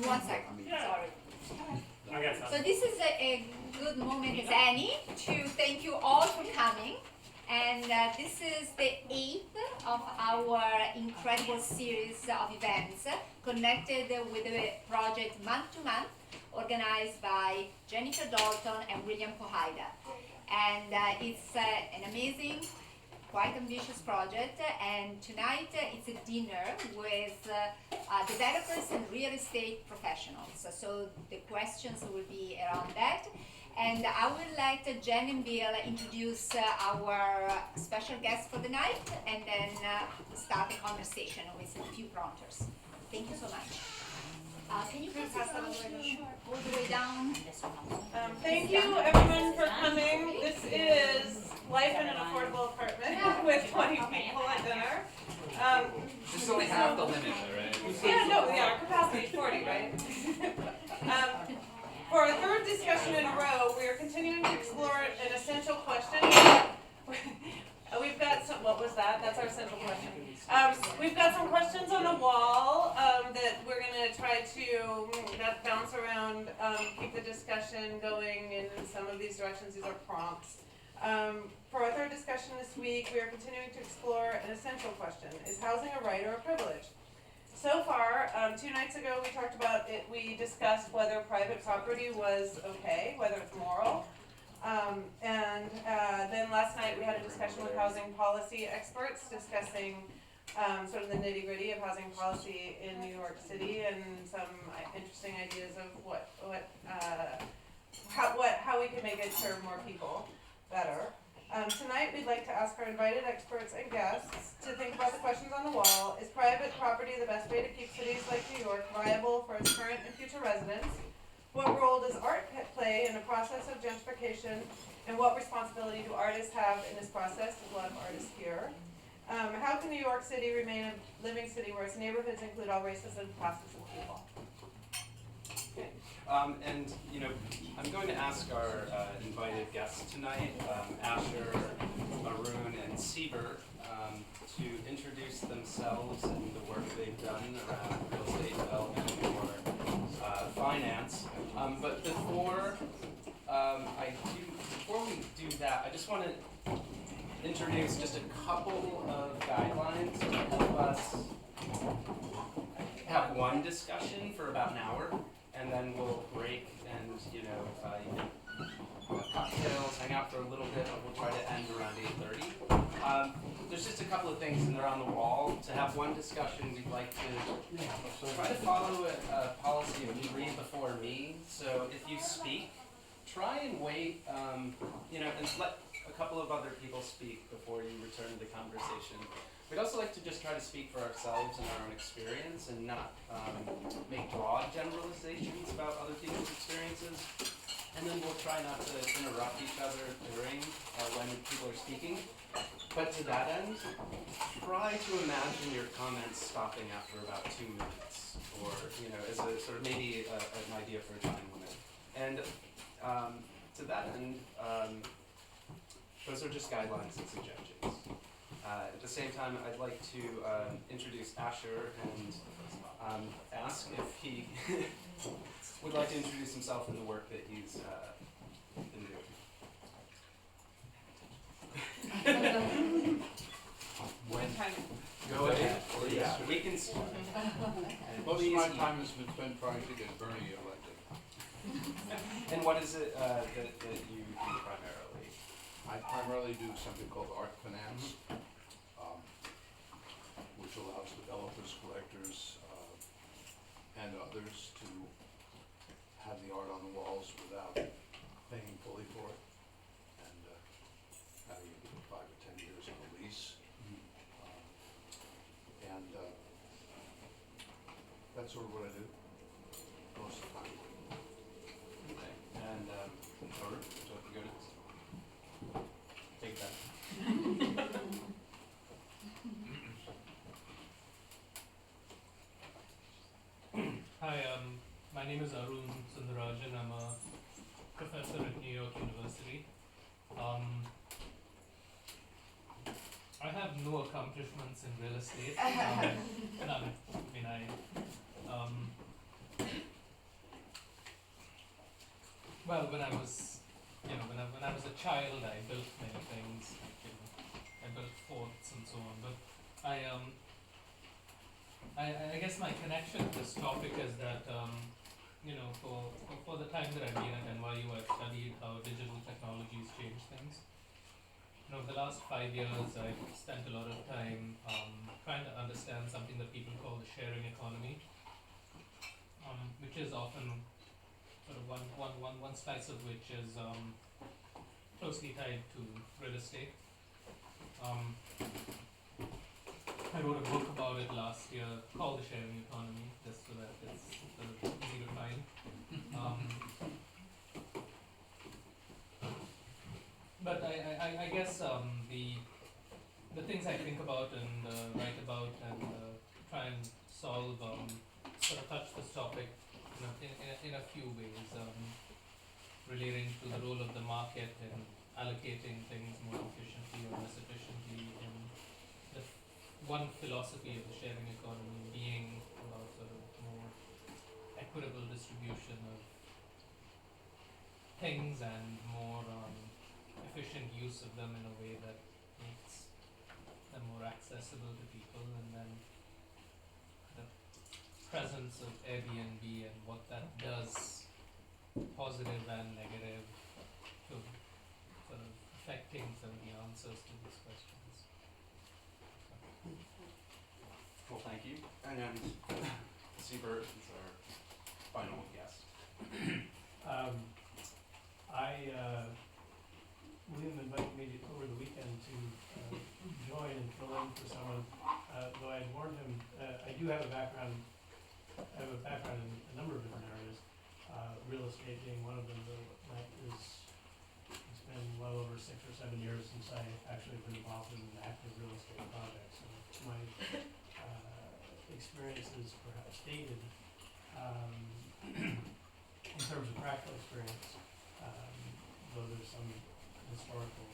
1 second. Sorry. I got something. So this is a good moment as any to thank you all for coming. And this is the 8th of our incredible series of events connected with the project Month to Month, organized by Jennifer Dalton and William Kohida. And it's an amazing, quite ambitious project, and tonight it's a dinner with developers and real estate professionals. So the questions will be around that. And I will let Jen and Bill introduce our special guest for the night, and then start a conversation with a few prompters. Thank you so much. Can you pass that all the way down? Thank you everyone for coming. This is Life in an Affordable Apartment with 20 people at dinner. This is only half the limit, right? Our capacity is 40, right? For our third discussion in a row, we are continuing to explore an essential question. We've got some, what was that? That's our essential question. We've got some questions on the wall that we're going to try to bounce around, keep the discussion going in some of these directions. These are prompts. For our third discussion this week, we are continuing to explore an essential question. Is housing a right or a privilege? So far, 2 nights ago we talked about it, we discussed whether private property was okay, whether it's moral. Then last night we had a discussion with housing policy experts discussing sort of the nitty-gritty of housing policy in New York City and some interesting ideas of how we can make it serve more people better. Tonight we'd like to ask our invited experts and guests to think about the questions on the wall. Is private property the best way to keep cities like New York viable for its current and future residents? What role does art play in the process of gentrification, and what responsibility do artists have in this process? There's a lot of artists here. How can New York City remain a living city where its neighborhoods include all races and classes of people? Okay. And I'm going to ask our invited guests tonight, Asher, Arun, and Sieber, to introduce themselves and the work they've done around real estate development or finance. But before we do that, I just want to introduce just a couple of guidelines to help us have one discussion for about an hour. And then we'll break and, you can have cocktails, hang out for a little bit, and we'll try to end around 8:30. There's just a couple of things, and they're on the wall. To have one discussion, we'd like to try to follow a policy of you read before me. So if you speak, try and wait, and let a couple of other people speak before you return to the conversation. We'd also like to just try to speak for ourselves and our own experience and not make broad generalizations about other people's experiences. And then we'll try not to interrupt each other during when people are speaking. But to that end, try to imagine your comments stopping after about 2 minutes, or as a sort of maybe an idea for a time limit. And to that end, those are just guidelines and suggestions. At the same time, I'd like to introduce Asher and ask if he would like to introduce himself and the work that he's been doing. Go ahead. Yeah, we can. Most of my time has been spent trying to get Bernie elected. And what is it that you do primarily? I primarily do something called art finance, which allows developers, collectors, and others to have the art on the walls without paying fully for it, and having it for 5 or 10 years on a lease. That's sort of what I do most of the time. Okay. And Robert, would you like to go next? Take that. Hi, my name is Arun Sundarajan. I'm a professor at New York University. I have no accomplishments in real estate. Well, when I was, when I was a child, I built many things. Like, I built forts and so on. But I guess my connection to this topic is that, for the time that I've been at NYU, I've studied how digital technologies change things. Over the last 5 years, I've spent a lot of time trying to understand something that people call the sharing economy, which is often sort of one slice of which is closely tied to real estate. I wrote a book about it last year called The Sharing Economy, just so that it's sort of easy to find. But I guess the things I think about and write about and try and solve sort of touch this topic, in a few ways, relating to the role of the market in allocating things more efficiently or less efficiently, and the one philosophy of the sharing economy being about sort of more equitable distribution of things and more efficient use of them in a way that makes them more accessible to people, and then the presence of Airbnb and what that does, positive and negative, to sort of affecting some of the answers to these questions. Cool, thank you. And Siebert is our final guest. William invited me over the weekend to join and fill in for someone, though I had warned him. I do have a background. I have a background in a number of different areas, real estate being one of them. Though that it's been well over 6 or 7 years since I actually been involved in an active real estate project. So my experience is perhaps dated in terms of practical experience, though there's some historical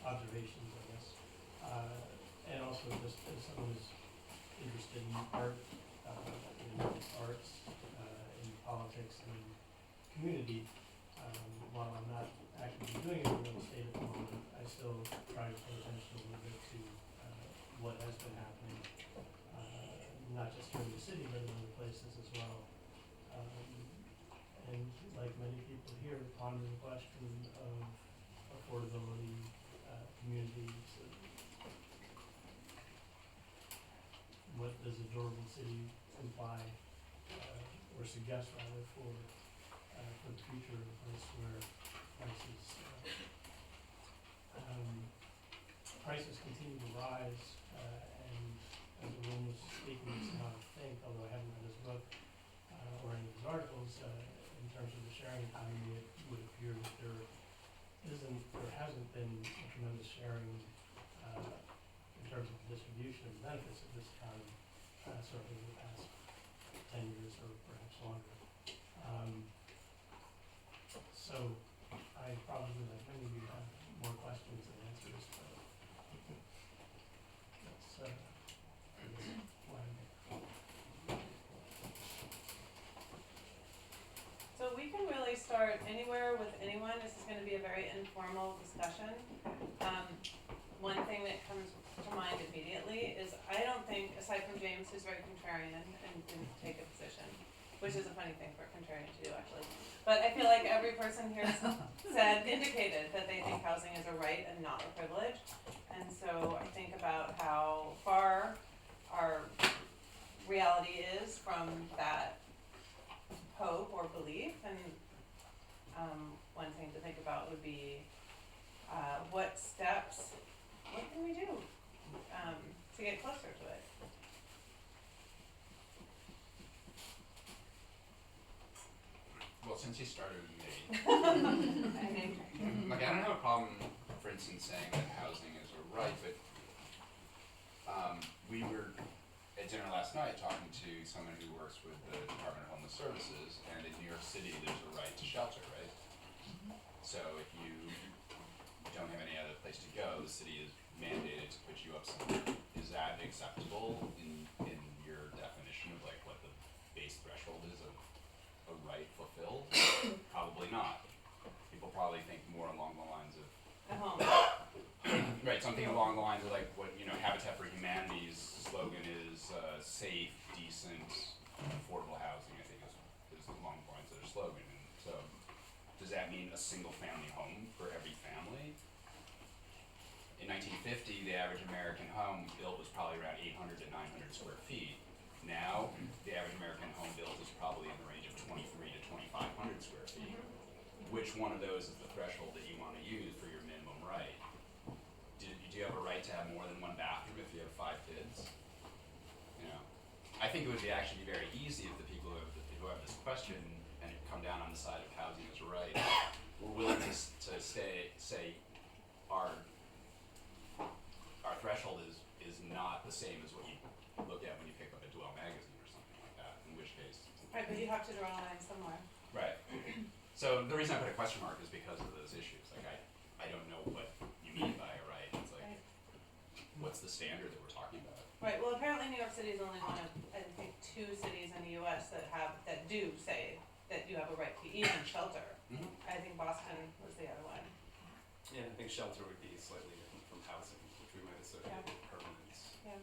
observations, I guess, and also just as someone who's interested in art, in arts, in politics, and community. While I'm not actively doing it in real estate at the moment, I still try to pay attention a little bit to what has been happening, not just here in the city, but in other places as well. And like many people here, ponder the question of affordability, communities. What does a durable city imply, or suggest rather, for the future of a place where prices continue to rise, and as Arun was speaking, it's how to think, although I haven't read his book or any of his articles, in terms of the sharing economy, it would appear that there hasn't been a tremendous sharing in terms of the distribution of benefits of this economy, certainly in the past 10 years or perhaps longer. So I probably, like many of you, have more questions than answers, but that's I guess why I'm here. So we can really start anywhere with anyone. This is going to be a very informal discussion. One thing that comes to mind immediately is I don't think, aside from James, who's very contrarian and didn't take a position, which is a funny thing for a contrarian to do actually, but I feel like every person here indicated that they think housing is a right and not a privilege. And so I think about how far our reality is from that hope or belief, and one thing to think about would be what can we do to get closer to it? Well, since you started with me, I named her. like I don't have a problem, for instance, saying that housing is a right, but we were at dinner last night talking to someone who works with the Department of Homeless Services, and in New York City there's a right to shelter, right? So if you don't have any other place to go, the city is mandated to put you up somewhere. Is that acceptable in your definition of like what the base threshold is of a right fulfilled? Probably not. People probably think more along the lines of, At home. right, something along the lines of like what, Habitat for Humanity's slogan is, safe, decent, affordable housing, I think is along the lines of their slogan. And so, does that mean a single family home for every family? In 1950, the average American home built was probably around 800 to 900 square feet. Now, the average American home built is probably in the range of 23 to 2,500 square feet. Which one of those is the threshold that you want to use for your minimum right? Do you have a right to have more than one bathroom if you have 5 kids? I think it would actually be very easy if the people who have this question and come down on the side of housing is right were willing to say our threshold is not the same as what you look at when you pick up a Dwell magazine or something like that, in which case. Right, but you have to draw a line somewhere. Right. So the reason I put a question mark is because of those issues. Like I don't know what you mean by a right. It's like, Right. what's the standard that we're talking about? Right, well, apparently New York City is only one of, I think, 2 cities in the US that do say that you have a right to even shelter. Mhm. I think Boston was the other one. Yeah, I think shelter would be slightly different from housing, which we might associate with permanence. Yeah.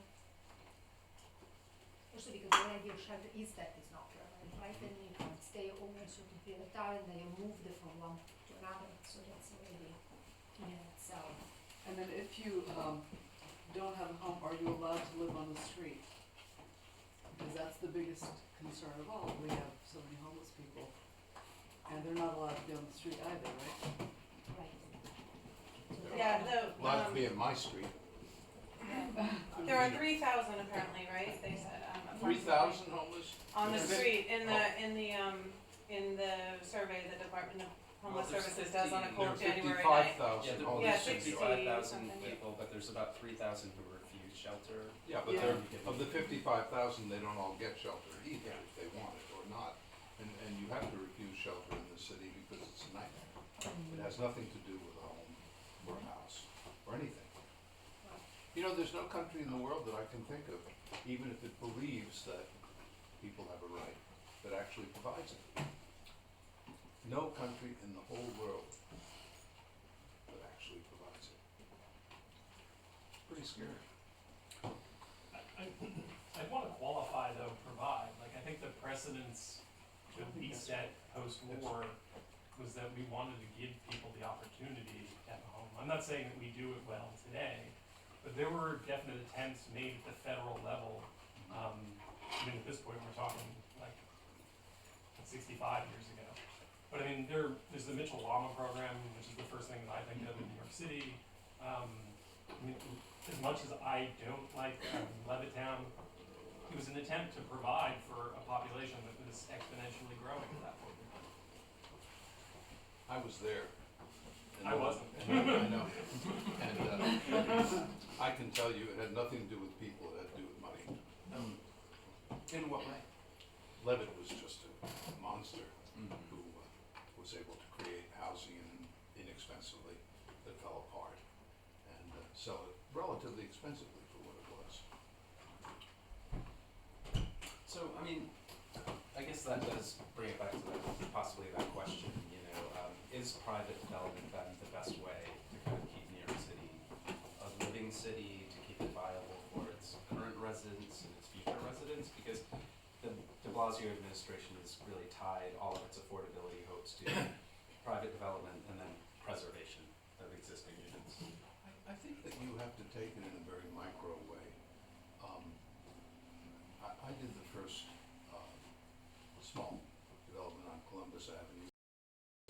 Also because the idea of shelter is that it's not permanent, right? Then you can stay over a certain period of time and then you move from one to another, so that's already in itself. And then if you don't have a home, are you allowed to live on the street? Because that's the biggest concern of all. We have so many homeless people. And they're not allowed to be on the street either, right? Right. Yeah, Allowed to be in my street. there are 3,000 apparently, right? They said, 3,000 homeless? on the Yeah. street, in the survey the Department of Homeless Well, there's Services does on a There are cold January night. 55,000 Yeah, homeless. Yeah, there's 60 55,000 something. people, but there's about 3,000 who refuse shelter. Yeah, but Yeah. they're, of the 55,000, they don't all get shelter either, Yeah. if they want it or not. And you have to refuse shelter in the city because it's a nightmare. It has nothing to do with a home or a house or anything. There's no country in the world that I can think of, even if it believes that people have a right, that actually provides it. No country in the whole world that actually provides it. It's pretty scary. I'd want to qualify though, provide, like I think the precedence that we set post-war was that we wanted to give people the opportunity to have a home. I'm not saying that we do it well today, but there were definite attempts made at the federal level. At this point, we're talking like 65 years ago. But there's the Mitchell-Lama program, which is the first thing that I think of in New York City. As much as I don't like Levittown, it was an attempt to provide for a population that was exponentially growing at that point. I was there. And I wasn't. I know. And I can tell you, it had nothing to do with people, it had to do with money. In what way? Levitt was just a monster Mhm. who was able to create housing inexpensively that fell apart and sell it relatively expensively for what it was. So, I guess that does bring it back to possibly that question, is private development then the best way to kind of keep New York City a living city, to keep it viable for its current residents and its future residents? Because the de Blasio administration has really tied all of its affordability hopes to private development and then preservation of existing units. I think that you have to take it in a very micro way. I did the